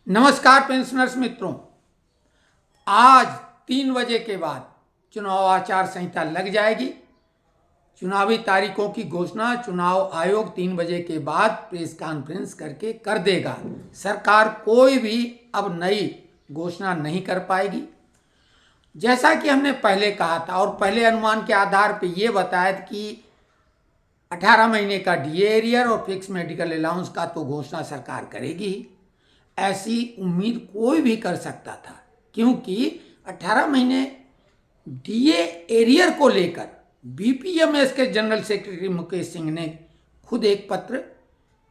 नमस्कार पेंशनर्स मित्रों, आज 3 बजे के बाद चुनाव आचार संहिता लग जाएगी। चुनावी तारीखों की घोषणा चुनाव आयोग 3 बजे के बाद प्रेस कॉन्फ्रेंस करके कर देगा। सरकार कोई भी अब नई घोषणा नहीं कर पाएगी। जैसा कि हमने पहले कहा था और पहले अनुमान के आधार पर यह बताया था कि 18 महीने का डीए एरियर और फिक्स मेडिकल अलाउंस का तो घोषणा सरकार करेगी ही। ऐसी उम्मीद कोई भी कर सकता था, क्योंकि 18 महीने डीए एरियर को लेकर बीपीएमएस के जनरल सेक्रेटरी मुकेश सिंह ने खुद एक पत्र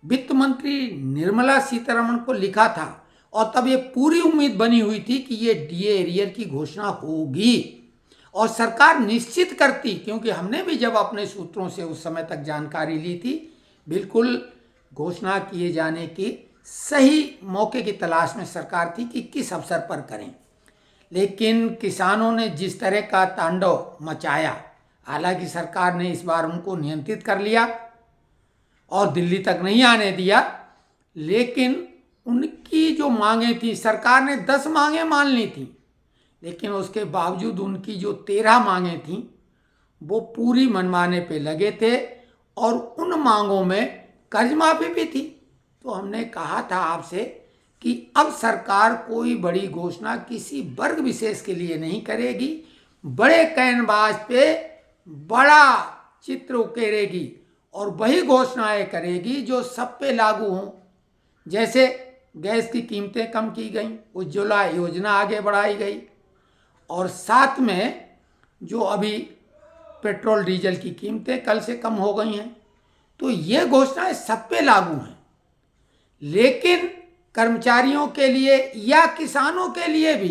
वित्त मंत्री निर्मला सीतारमण को लिखा था और तब ये पूरी उम्मीद बनी हुई थी कि ये डीए एरियर की घोषणा होगी और सरकार निश्चित करती, क्योंकि हमने भी जब अपने सूत्रों से उस समय तक जानकारी ली थी, बिल्कुल घोषणा किए जाने की सही मौके की तलाश में सरकार थी कि किस अवसर पर करें। लेकिन किसानों ने जिस तरह का तांडव मचाया, हालांकि सरकार ने इस बार उनको नियंत्रित कर लिया और दिल्ली तक नहीं आने दिया, लेकिन उनकी जो मांगें थी, सरकार ने 10 मांगें मान ली थी, लेकिन उसके बावजूद उनकी जो 13 मांगें थीं वो पूरी मनमाने पे लगे थे और उन मांगों में कर्ज माफी भी थी। तो हमने कहा था आपसे कि अब सरकार कोई बड़ी घोषणा किसी वर्ग विशेष के लिए नहीं करेगी, बड़े कैनवास पे बड़ा चित्र उकेरेगी और वही घोषणाएं करेगी जो सब पे लागू हों। जैसे गैस की कीमतें कम की गई, उज्ज्वला योजना आगे बढ़ाई गई और साथ में जो अभी पेट्रोल डीजल की कीमतें कल से कम हो गई हैं, तो ये घोषणाएं सब पे लागू हैं। लेकिन कर्मचारियों के लिए या किसानों के लिए भी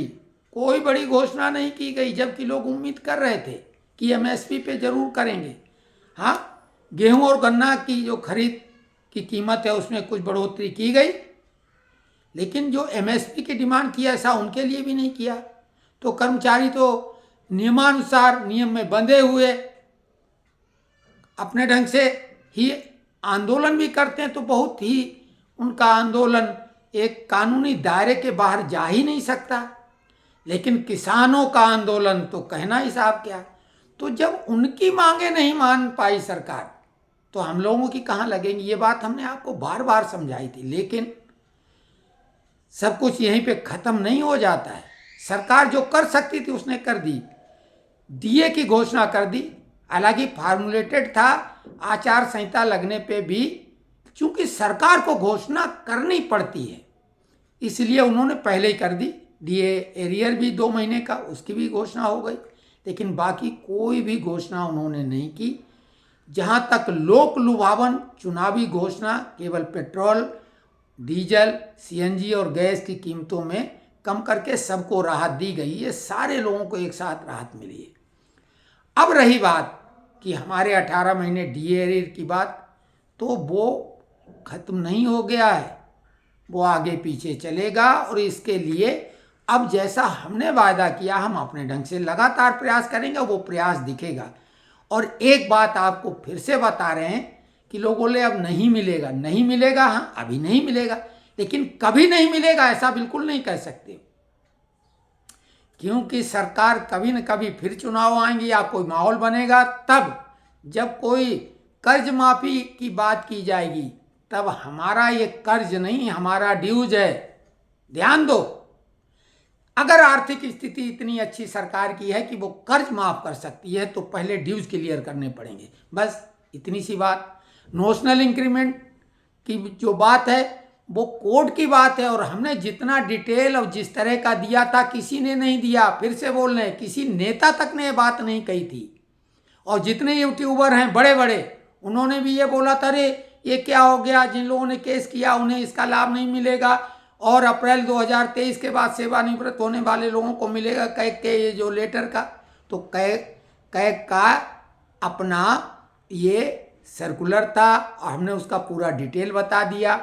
कोई बड़ी घोषणा नहीं की गई, जबकि लोग उम्मीद कर रहे थे कि एमएसपी पे जरूर करेंगे। हाँ, गेहूं और गन्ना की जो खरीद की कीमत है उसमें कुछ बढ़ोतरी की गई, लेकिन जो एमएसपी की डिमांड किया ऐसा उनके लिए भी नहीं किया। तो कर्मचारी तो नियमानुसार नियम में बंधे हुए अपने ढंग से ही आंदोलन भी करते हैं, तो बहुत ही उनका आंदोलन एक कानूनी दायरे के बाहर जा ही नहीं सकता। लेकिन किसानों का आंदोलन तो कहना ही साहब क्या। तो जब उनकी मांगे नहीं मान पाई सरकार, तो हम लोगों की कहाँ लगेंगी। ये बात हमने आपको बार बार समझाई थी, लेकिन सब कुछ यहीं पे खत्म नहीं हो जाता है। सरकार जो कर सकती थी उसने कर दी, डीए की घोषणा कर दी। हालांकि फार्मूलेटेड था, आचार संहिता लगने पे भी चूंकि सरकार को घोषणा करनी पड़ती है, इसलिए उन्होंने पहले ही कर दी। डीए एरियर भी 2 महीने का, उसकी भी घोषणा हो गई, लेकिन बाकी कोई भी घोषणा उन्होंने नहीं की। जहां तक लोक लुभावन चुनावी घोषणा केवल पेट्रोल, डीजल, सीएनजी और गैस की कीमतों में कम करके सबको राहत दी गई, ये सारे लोगों को एक साथ राहत मिली है। अब रही बात कि हमारे 18 महीने डीए एरियर की बात, तो वो खत्म नहीं हो गया है, वो आगे पीछे चलेगा और इसके लिए अब जैसा हमने वायदा किया हम अपने ढंग से लगातार प्रयास करेंगे, वो प्रयास दिखेगा। और एक बात आपको फिर से बता रहे हैं कि लोग बोले अब नहीं मिलेगा, नहीं मिलेगा। हाँ, अभी नहीं मिलेगा, लेकिन कभी नहीं मिलेगा ऐसा बिल्कुल नहीं कह सकते, क्योंकि सरकार कभी न कभी फिर चुनाव आएंगे या कोई माहौल बनेगा, तब जब कोई कर्ज माफी की बात की जाएगी, तब हमारा ये कर्ज नहीं, हमारा ड्यूज है। ध्यान दो, अगर आर्थिक स्थिति इतनी अच्छी सरकार की है कि वो कर्ज माफ कर सकती है, तो पहले ड्यूज क्लियर करने पड़ेंगे। बस इतनी सी बात। नोशनल इंक्रीमेंट की जो बात है वो कोर्ट की बात है, और हमने जितना डिटेल और जिस तरह का दिया था किसी ने नहीं दिया। फिर से बोल रहे हैं, किसी नेता तक ने ये बात नहीं कही थी। और जितने यूट्यूबर हैं बड़े बड़े, उन्होंने भी ये बोला था, अरे ये क्या हो गया, जिन लोगों ने केस किया उन्हें इसका लाभ नहीं मिलेगा और अप्रैल 2023 के बाद सेवानिवृत्त होने वाले लोगों को मिलेगा कैग के ये जो लेटर का। तो कैग का अपना ये सर्कुलर था और हमने उसका पूरा डिटेल बता दिया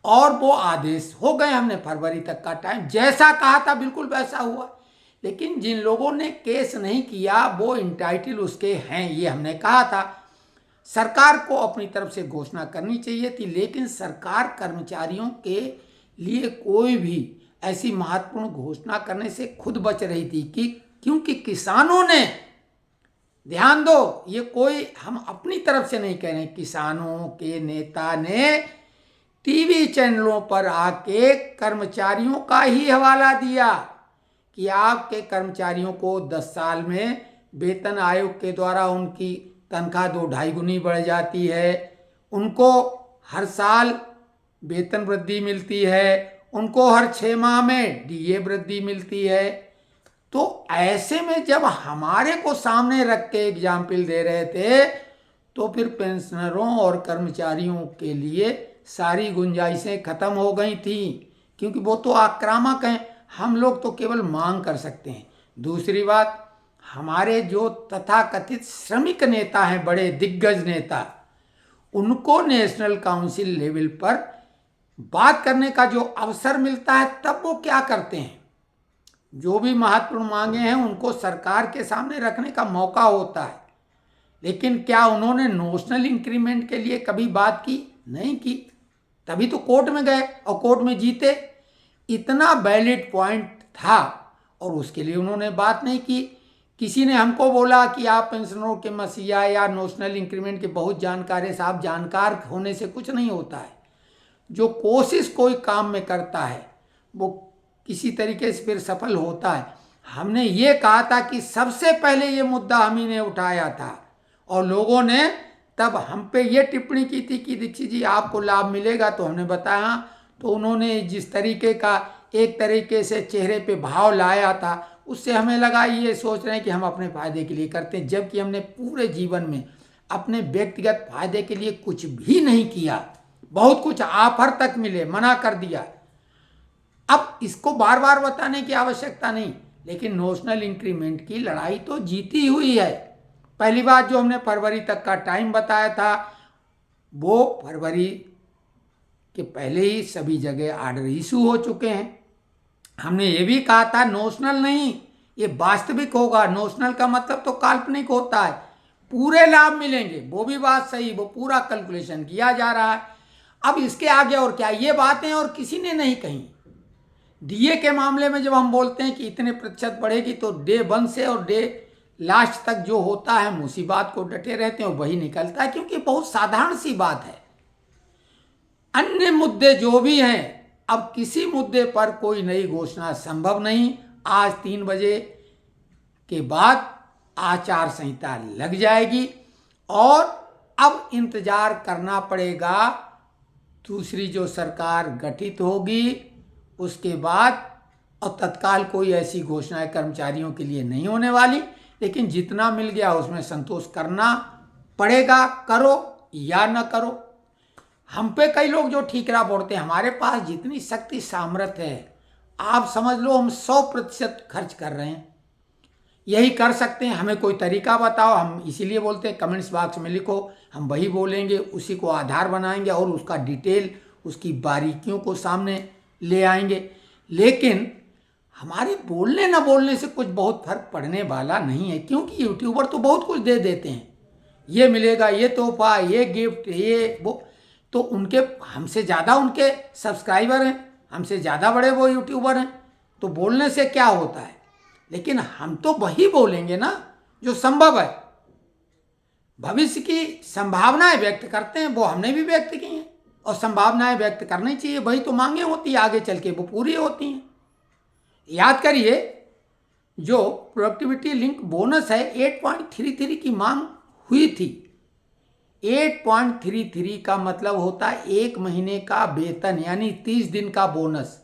और वो आदेश हो गए। हमने फरवरी तक का टाइम, जैसा कहा था बिल्कुल वैसा हुआ। लेकिन जिन लोगों ने केस नहीं किया वो इंटाइटल उसके हैं, ये हमने कहा था। सरकार को अपनी तरफ से घोषणा करनी चाहिए थी, लेकिन सरकार कर्मचारियों के लिए कोई भी ऐसी महत्वपूर्ण घोषणा करने से खुद बच रही थी कि क्योंकि किसानों ने, ध्यान दो, ये कोई हम अपनी तरफ से नहीं कह रहे, किसानों के नेता ने टीवी चैनलों पर आके कर्मचारियों का ही हवाला दिया कि आपके कर्मचारियों को 10 साल में वेतन आयोग के द्वारा उनकी तनख्वाह 2-2.5 गुनी बढ़ जाती है, उनको हर साल वेतन वृद्धि मिलती है, उनको हर 6 माह में डीए वृद्धि मिलती है। तो ऐसे में जब हमारे को सामने रख के एग्जाम्पल दे रहे थे तो फिर पेंशनरों और कर्मचारियों के लिए सारी गुंजाइशें खत्म हो गई थी, क्योंकि वो तो आक्रामक हैं, हम लोग तो केवल मांग कर सकते हैं। दूसरी बात, हमारे जो तथाकथित श्रमिक नेता हैं, बड़े दिग्गज नेता, उनको नेशनल काउंसिल लेवल पर बात करने का जो अवसर मिलता है तब वो क्या करते हैं, जो भी महत्वपूर्ण मांगे हैं उनको सरकार के सामने रखने का मौका होता है। लेकिन क्या उन्होंने नोशनल इंक्रीमेंट के लिए कभी बात की? नहीं की। तभी तो कोर्ट में गए और कोर्ट में जीते। इतना वैलिड पॉइंट था और उसके लिए उन्होंने बात नहीं की। किसी ने हमको बोला कि आप पेंशनरों के मसीहा या नोशनल इंक्रीमेंट के बहुत जानकार है। साहब, जानकार होने से कुछ नहीं होता है। जो कोशिश कोई काम में करता है वो किसी तरीके से फिर सफल होता है। हमने ये कहा था कि सबसे पहले ये मुद्दा हम ही ने उठाया था और लोगों ने तब हम पे ये टिप्पणी की थी कि दीक्षित जी आपको लाभ मिलेगा, तो हमने बताया। तो उन्होंने जिस तरीके का एक तरीके से चेहरे पे भाव लाया था उससे हमें लगा ये सोच रहे हैं कि हम अपने फायदे के लिए करते हैं, जबकि हमने पूरे जीवन में अपने व्यक्तिगत फायदे के लिए कुछ भी नहीं किया। बहुत कुछ ऑफर तक मिले, मना कर दिया। अब इसको बार बार बताने की आवश्यकता नहीं, लेकिन नोशनल इंक्रीमेंट की लड़ाई तो जीती हुई है। पहली बात, जो हमने फरवरी तक का टाइम बताया था वो फरवरी के पहले ही सभी जगह आर्डर इशू हो चुके हैं। हमने ये भी कहा था नोशनल नहीं, ये वास्तविक होगा। नोशनल का मतलब तो काल्पनिक होता है, पूरे लाभ मिलेंगे, वो भी बात सही, वो पूरा कैलकुलेशन किया जा रहा है। अब इसके आगे और क्या, ये बातें और किसी ने नहीं कही। डीए के मामले में जब हम बोलते हैं कि इतने प्रतिशत बढ़ेगी तो डे 1 से और डे लास्ट तक जो होता है हम उसी बात को डटे रहते हैं, वही निकलता है, क्योंकि बहुत साधारण सी बात है। अन्य मुद्दे जो भी हैं, अब किसी मुद्दे पर कोई नई घोषणा संभव नहीं। आज 3 बजे के बाद आचार संहिता लग जाएगी और अब इंतजार करना पड़ेगा दूसरी जो सरकार गठित होगी उसके बाद। और तत्काल कोई ऐसी घोषणाएं कर्मचारियों के लिए नहीं होने वाली, लेकिन जितना मिल गया उसमें संतोष करना पड़ेगा, करो या न करो। हम पे कई लोग जो ठीकरा बोलते हैं, हमारे पास जितनी शक्ति सामर्थ्य है आप समझ लो हम 100% खर्च कर रहे हैं, यही कर सकते हैं। हमें कोई तरीका बताओ, हम इसीलिए बोलते हैं कमेंट्स बॉक्स में लिखो, हम वही बोलेंगे, उसी को आधार बनाएंगे और उसका डिटेल, उसकी बारीकियों को सामने ले आएंगे। लेकिन हमारे बोलने ना बोलने से कुछ बहुत फर्क पड़ने वाला नहीं है, क्योंकि यूट्यूबर तो बहुत कुछ दे देते हैं, ये मिलेगा, ये तोहफा, ये गिफ्ट, ये वो। तो उनके हमसे ज़्यादा उनके सब्सक्राइबर हैं, हमसे ज़्यादा बड़े वो यूट्यूबर हैं, तो बोलने से क्या होता है। लेकिन हम तो वही बोलेंगे ना जो संभव है। भविष्य की संभावनाएं व्यक्त करते हैं, वो हमने भी व्यक्त की हैं और संभावनाएं व्यक्त करनी चाहिए, वही तो मांगे होती है, आगे चल के वो पूरी होती हैं। याद करिए, जो प्रोडक्टिविटी लिंक बोनस है 8.33 की मांग हुई थी। 8.33 का मतलब होता है 1 महीने का वेतन, यानी 30 दिन का बोनस।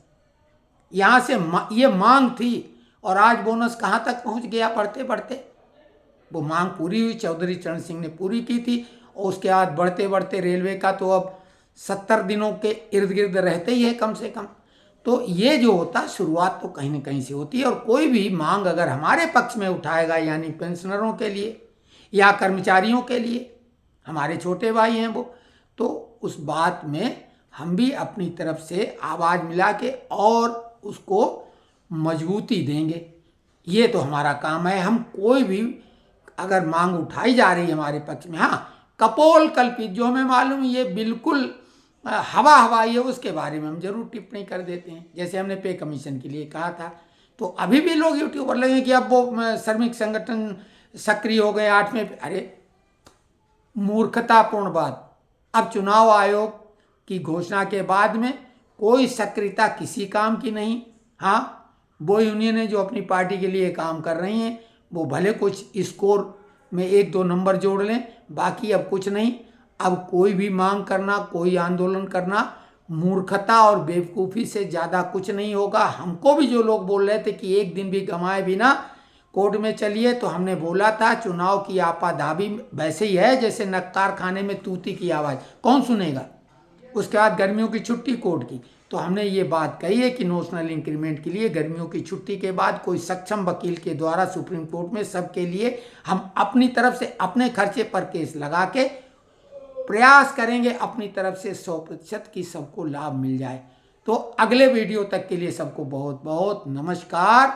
यहाँ से ये मांग थी और आज बोनस कहाँ तक पहुँच गया, बढ़ते बढ़ते वो मांग पूरी हुई। चौधरी चरण सिंह ने पूरी की थी और उसके बाद बढ़ते बढ़ते रेलवे का तो अब 70 दिनों के इर्द गिर्द रहते ही है कम से कम। तो ये जो होता है शुरुआत तो कहीं ना कहीं से होती है, और कोई भी मांग अगर हमारे पक्ष में उठाएगा, यानी पेंशनरों के लिए या कर्मचारियों के लिए, हमारे छोटे भाई हैं वो, तो उस बात में हम भी अपनी तरफ से आवाज़ मिला के और उसको मजबूती देंगे। ये तो हमारा काम है। हम कोई भी अगर मांग उठाई जा रही है हमारे पक्ष में, हाँ, कपोल कल्पित जो हमें मालूम, ये बिल्कुल हवा हवाई है उसके बारे में हम जरूर टिप्पणी कर देते हैं। जैसे हमने पे कमीशन के लिए कहा था, तो अभी भी लोग यूट्यूबर लगे कि अब वो श्रमिक संगठन सक्रिय हो गए 8वें। अरे मूर्खतापूर्ण बात। अब चुनाव आयोग की घोषणा के बाद में कोई सक्रियता किसी काम की नहीं। हाँ, वो यूनियनें जो अपनी पार्टी के लिए काम कर रही हैं वो भले कुछ स्कोर में 1-2 नंबर जोड़ लें, बाकी अब कुछ नहीं। अब कोई भी मांग करना, कोई आंदोलन करना मूर्खता और बेवकूफ़ी से ज़्यादा कुछ नहीं होगा। हमको भी जो लोग बोल रहे थे कि एक दिन भी गंवाए बिना कोर्ट में चलिए, तो हमने बोला था चुनाव की आपाधापी वैसे ही है जैसे नक्कार खाने में तूती की आवाज़, कौन सुनेगा। उसके बाद गर्मियों की छुट्टी कोर्ट की, तो हमने ये बात कही है कि नोशनल इंक्रीमेंट के लिए गर्मियों की छुट्टी के बाद कोई सक्षम वकील के द्वारा सुप्रीम कोर्ट में सबके लिए हम अपनी तरफ से अपने खर्चे पर केस लगा के प्रयास करेंगे अपनी तरफ से 100% की सबको लाभ मिल जाए। तो अगले वीडियो तक के लिए सबको बहुत बहुत नमस्कार।